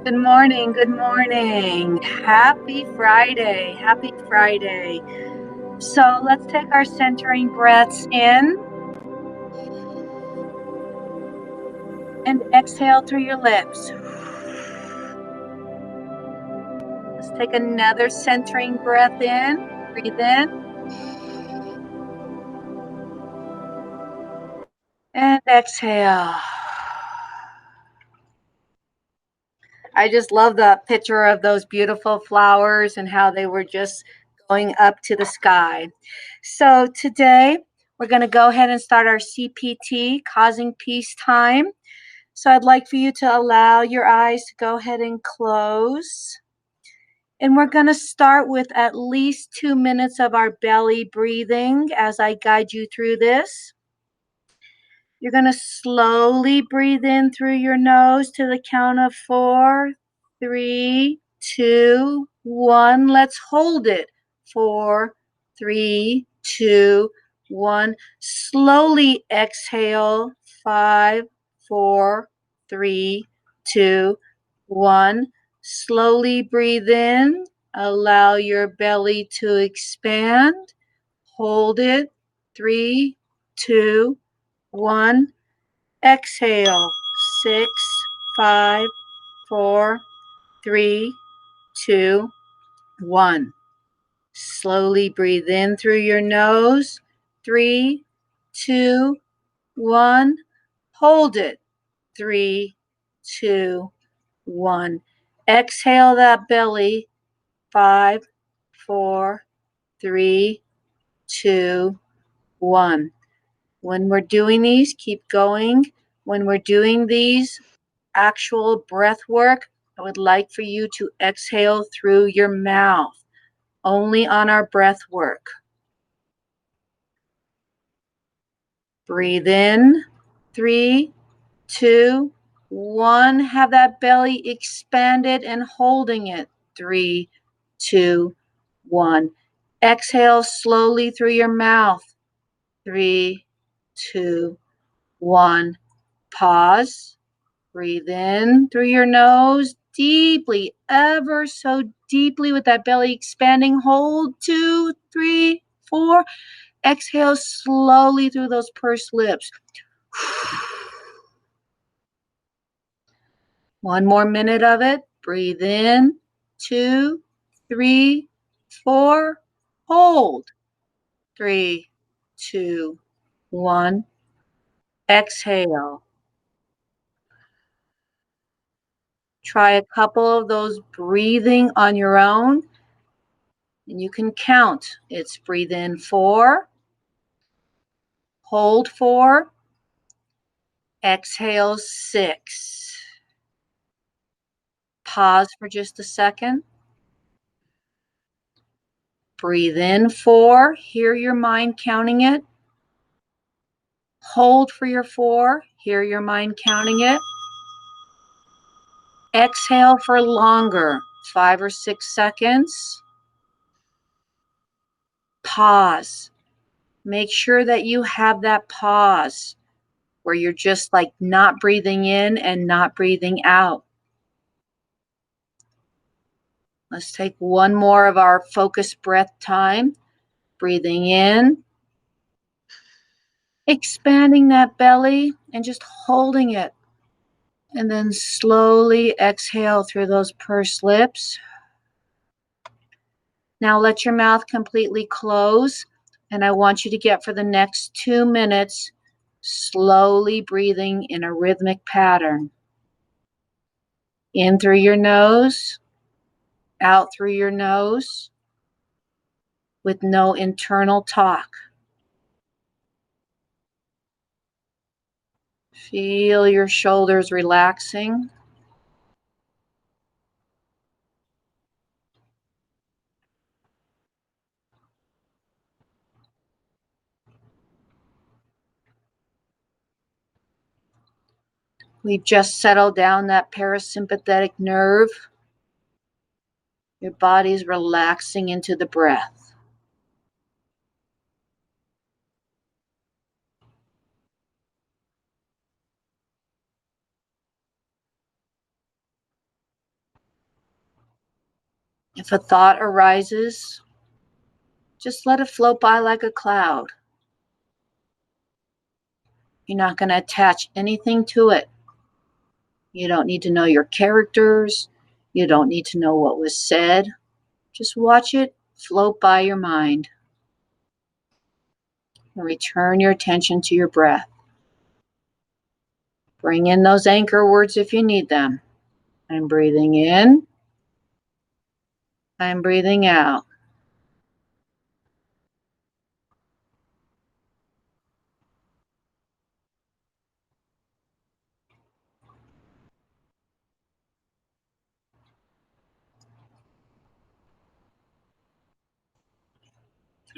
Good morning. Good morning. Happy Friday. Happy Friday. So let's take our centering breaths in and exhale through your lips. Let's take another centering breath in. Breathe in and exhale. I just love the picture of those beautiful flowers and how they were just going up to the sky. So today we're going to go ahead and start our CPT, Causing Peace Time. So I'd like for you to allow your eyes to go ahead and close. And we're going to start with at least 2 minutes of our belly breathing as I guide you through this. You're going to slowly breathe in through your nose to the count of 4, 3, 2, 1. Let's hold it. 4, 3, 2, 1. Slowly exhale. 5, 4, 3, 2, 1. Slowly breathe in. Allow your belly to expand. Hold it. 3, 2, 1. Exhale. 6, 5, 4, 3, 2, 1. Slowly breathe in through your nose. 3, 2, 1. Hold it. 3, 2, 1. Exhale that belly. 5, 4, 3, 2, 1. When we're doing these, keep going. When we're doing these actual breath work, I would like for you to exhale through your mouth, only on our breath work. Breathe in. 3, 2, 1. Have that belly expanded and holding it. 3, 2, 1. Exhale slowly through your mouth. 3, 2, 1. Pause. Breathe in through your nose deeply, ever so deeply with that belly expanding. Hold. 2, 3, 4. Exhale slowly through those pursed lips. One more minute of it. Breathe in. 2, 3, 4. Hold. 3, 2, 1. Exhale. Try a couple of those breathing on your own. And you can count. It's breathe in 4, hold 4, exhale 6. Pause for just a second. Breathe in 4, hear your mind counting it. Hold for your 4, hear your mind counting it. Exhale for longer, 5 or 6 seconds. Pause. Make sure that you have that pause where you're just like not breathing in and not breathing out. Let's take one more of our focused breath time. Breathing in, expanding that belly and just holding it. And then slowly exhale through those pursed lips. Now let your mouth completely close. And I want you to get for the next 2 minutes slowly breathing in a rhythmic pattern. In through your nose, out through your nose, with no internal talk. Feel your shoulders relaxing. We've just settled down that parasympathetic nerve. Your body's relaxing into the breath. If a thought arises, just let it float by like a cloud. You're not going to attach anything to it. You don't need to know your characters. You don't need to know what was said. Just watch it float by your mind and return your attention to your breath. Bring in those anchor words if you need them. I'm breathing in. I'm breathing out.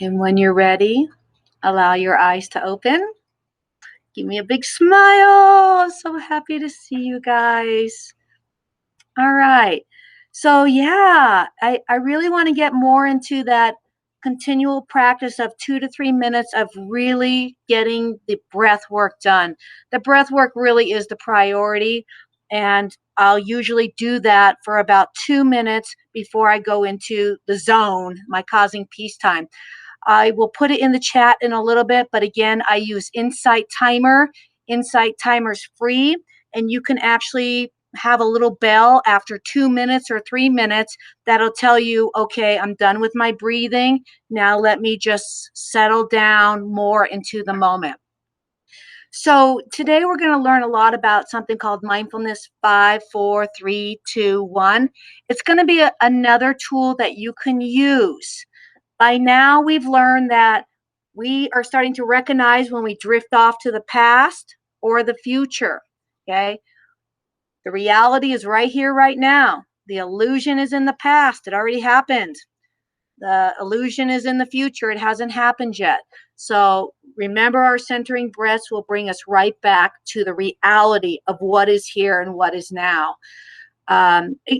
And when you're ready, allow your eyes to open. Give me a big smile. So happy to see you guys. All right. So, yeah, I really want to get more into that continual practice of 2 to 3 minutes of really getting the breath work done. The breath work really is the priority. And I'll usually do that for about 2 minutes before I go into the zone, my causing peace time. I will put it in the chat in a little bit, but again, I use Insight Timer. Insight Timer's free, and you can actually have a little bell after 2 minutes or 3 minutes that'll tell you, okay, I'm done with my breathing. Now let me just settle down more into the moment. So today we're going to learn a lot about something called mindfulness 5, 4, 3, 2, 1. It's going to be another tool that you can use. By now, we've learned that we are starting to recognize when we drift off to the past or the future. Okay. The reality is right here, right now. The illusion is in the past. It already happened. The illusion is in the future. It hasn't happened yet. So remember, our centering breaths will bring us right back to the reality of what is here and what is now.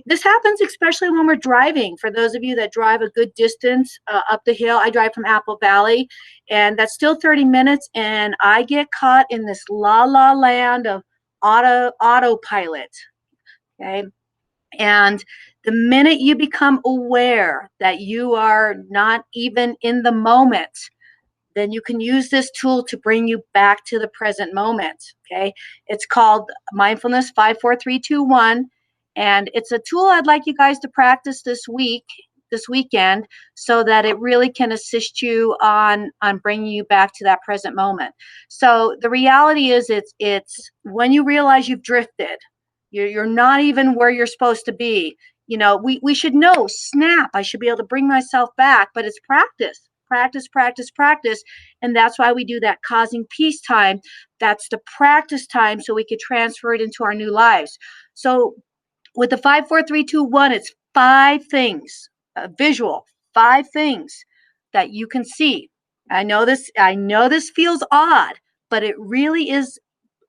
This happens especially when we're driving. For those of you that drive a good distance up the hill, I drive from Apple Valley, and that's still 30 minutes, and I get caught in this la la land of autopilot. Okay, and the minute you become aware that you are not even in the moment, then you can use this tool to bring you back to the present moment. Okay. It's called Mindfulness 5, 4, 3, 2, 1. And it's a tool I'd like you guys to practice this weekend, so that it really can assist you on bringing you back to that present moment. So the reality is, it's when you realize you've drifted, you're not even where you're supposed to be. We should know, snap, I should be able to bring myself back, but it's practice, practice, practice, practice. And that's why we do that causing peace time. That's the practice time, so we could transfer it into our new lives. So with the 5, 4, 3, 2, 1, it's 5 things, visual, 5 things that you can see. I know this feels odd, but it really is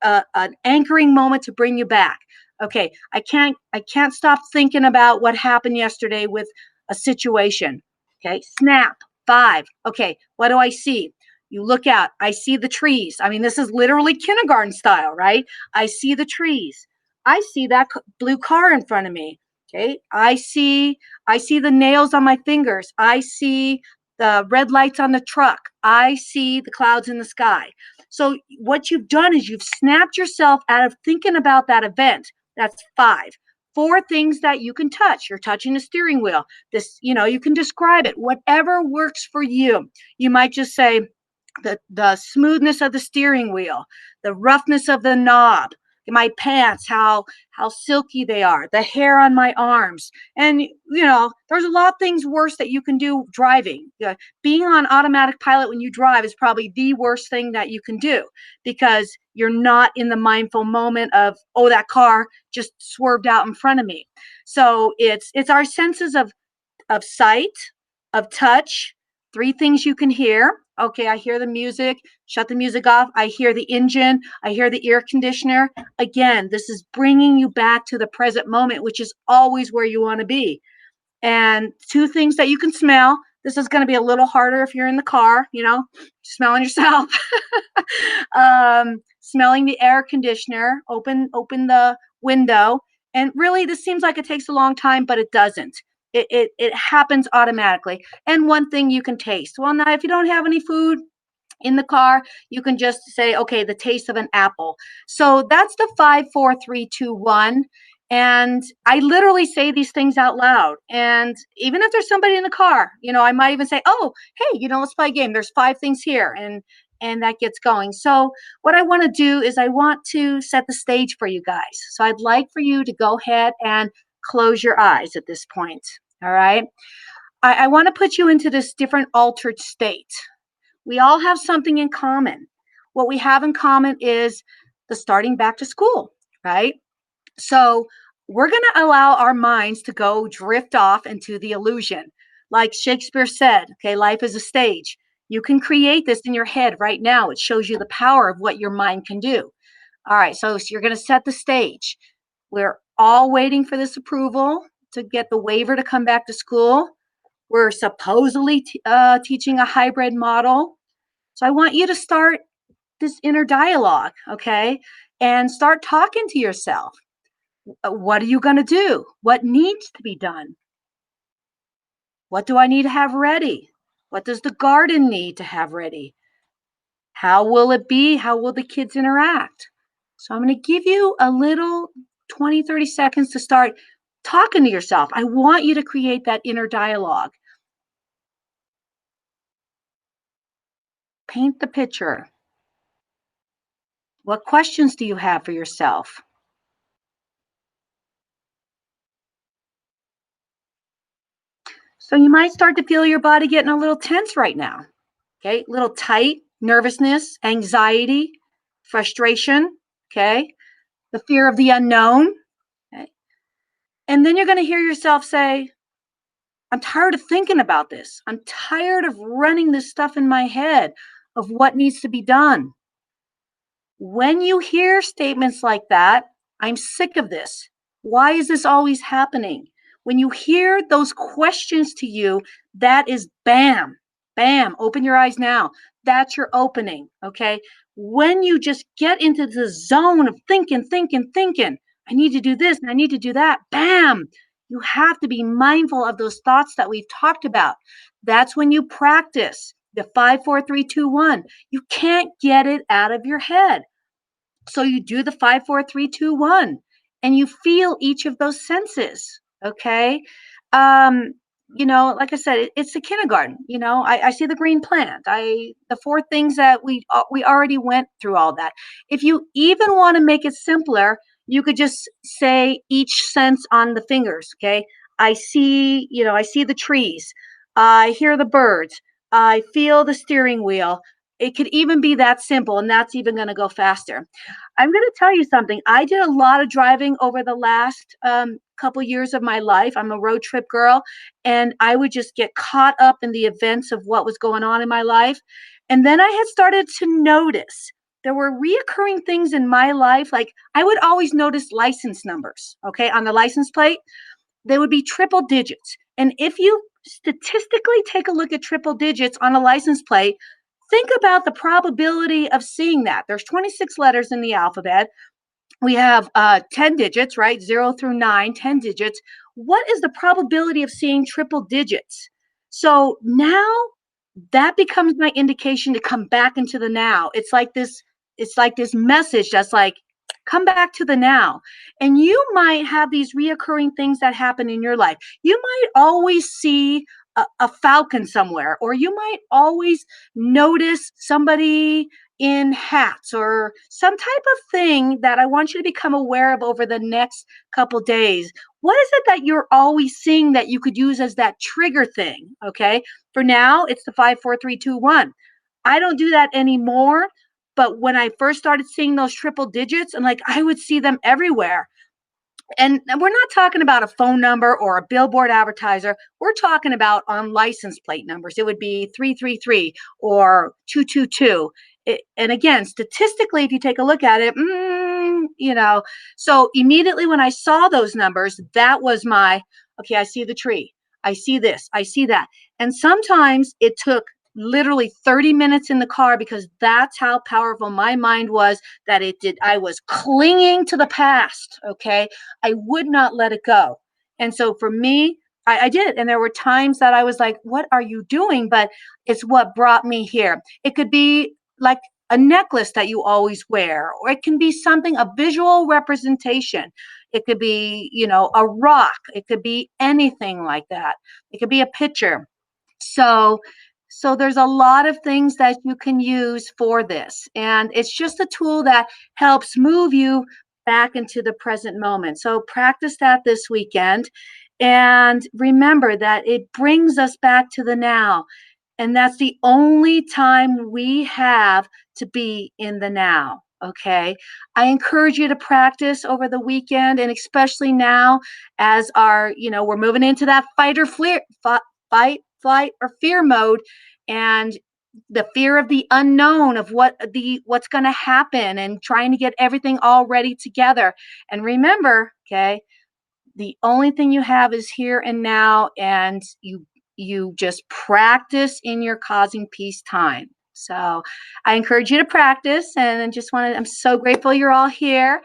an anchoring moment to bring you back. Okay, I can't stop thinking about what happened yesterday with a situation. Okay, snap. 5. Okay, what do I see? You look out. I see the trees. I mean, this is literally kindergarten style, right? I see the trees. I see that blue car in front of me. Okay, I see the nails on my fingers. I see the red lights on the truck. I see the clouds in the sky. So what you've done is you've snapped yourself out of thinking about that event. That's 5. 4 things that you can touch. You're touching the steering wheel. You can describe it, whatever works for you. You might just say the smoothness of the steering wheel, the roughness of the knob, my pants, how silky they are, the hair on my arms. And there's a lot of things worse that you can do driving. Being on automatic pilot when you drive is probably the worst thing that you can do, because you're not in the mindful moment of, oh, that car just swerved out in front of me. So it's our senses of sight, of touch. 3 things you can hear. Okay, I hear the music. Shut the music off. I hear the engine. I hear the air conditioner. Again, this is bringing you back to the present moment, which is always where you want to be. And 2 things that you can smell. This is going to be a little harder if you're in the car, smelling yourself. Smelling the air conditioner. Open the window. And really, this seems like it takes a long time, but it doesn't. It happens automatically. And one thing you can taste. Well, now if you don't have any food in the car, you can just say, okay, the taste of an apple. So that's the 5, 4, 3, 2, 1. And I literally say these things out loud. And even if there's somebody in the car, I might even say, oh, hey, let's play a game. There's 5 things here. And that gets going. So what I want to do is I want to set the stage for you guys. So I'd like for you to go ahead and close your eyes at this point. All right. I want to put you into this different altered state. We all have something in common. What we have in common is the starting back to school, right? So we're going to allow our minds to go drift off into the illusion. Like Shakespeare said, okay, life is a stage. You can create this in your head right now. It shows you the power of what your mind can do. All right, so you're going to set the stage. We're all waiting for this approval to get the waiver to come back to school. We're supposedly teaching a hybrid model. So I want you to start this inner dialogue, okay? And start talking to yourself. What are you going to do? What needs to be done? What do I need to have ready? What does the garden need to have ready? How will it be? How will the kids interact? So I'm going to give you a little 20, 30 seconds to start talking to yourself. I want you to create that inner dialogue. Paint the picture. What questions do you have for yourself? So you might start to feel your body getting a little tense right now. Okay, a little tight, nervousness, anxiety, frustration. Okay, the fear of the unknown. Okay. And then you're going to hear yourself say, I'm tired of thinking about this. I'm tired of running this stuff in my head of what needs to be done. When you hear statements like that, I'm sick of this. Why is this always happening? When you hear those questions to you, that is bam, bam, open your eyes now. That's your opening, okay? When you just get into the zone of thinking, I need to do this and I need to do that, bam, you have to be mindful of those thoughts that we've talked about. That's when you practice the 5, 4, 3, 2, 1. You can't get it out of your head. So you do the 5, 4, 3, 2, 1, and you feel each of those senses. Okay. Um, like I said, it's the kindergarten. I see the green plant. The 4 things that we already went through all that. If you even want to make it simpler, you could just say each sense on the fingers. Okay. I see the trees. I hear the birds. I feel the steering wheel. It could even be that simple, and that's even going to go faster. I'm going to tell you something. I did a lot of driving over the last couple years of my life. I'm a road trip girl, and I would just get caught up in the events of what was going on in my life. And then I had started to notice there were reoccurring things in my life. Like I would always notice license numbers, okay, on the license plate. They would be triple digits. And if you statistically take a look at triple digits on a license plate, think about the probability of seeing that. There's 26 letters in the alphabet. We have 10 digits, right? 0 through 9, 10 digits. What is the probability of seeing triple digits? So now that becomes my indication to come back into the now. It's like this message that's like, come back to the now. And you might have these reoccurring things that happen in your life. You might always see a falcon somewhere, or you might always notice somebody in hats or some type of thing that I want you to become aware of over the next couple days. What is it that you're always seeing that you could use as that trigger thing? Okay. For now, it's the 5, 4, 3, 2, 1. I don't do that anymore. But when I first started seeing those triple digits, and like I would see them everywhere. And we're not talking about a phone number or a billboard advertiser. We're talking about on license plate numbers. It would be 333 or 222. And again, statistically, if you take a look at it, so immediately when I saw those numbers, that was okay, I see the tree. I see this. I see that. And sometimes it took literally 30 minutes in the car because that's how powerful my mind was that it did. I was clinging to the past. Okay. I would not let it go. And so for me, I did. And there were times that I was like, what are you doing? But it's what brought me here. It could be like a necklace that you always wear, or it can be something, a visual representation. It could be, a rock. It could be anything like that. It could be a picture. So there's a lot of things that you can use for this. And it's just a tool that helps move you back into the present moment. So practice that this weekend. And remember that it brings us back to the now. And that's the only time we have to be in the now. Okay. I encourage you to practice over the weekend, and especially now as we're moving into that fight, flight, or fear mode. And the fear of the unknown, of what's going to happen, and trying to get everything all ready together. And remember, okay, the only thing you have is here and now, and you just practice in your causing peace time. So I encourage you to practice, and I just wanted I'm so grateful you're all here.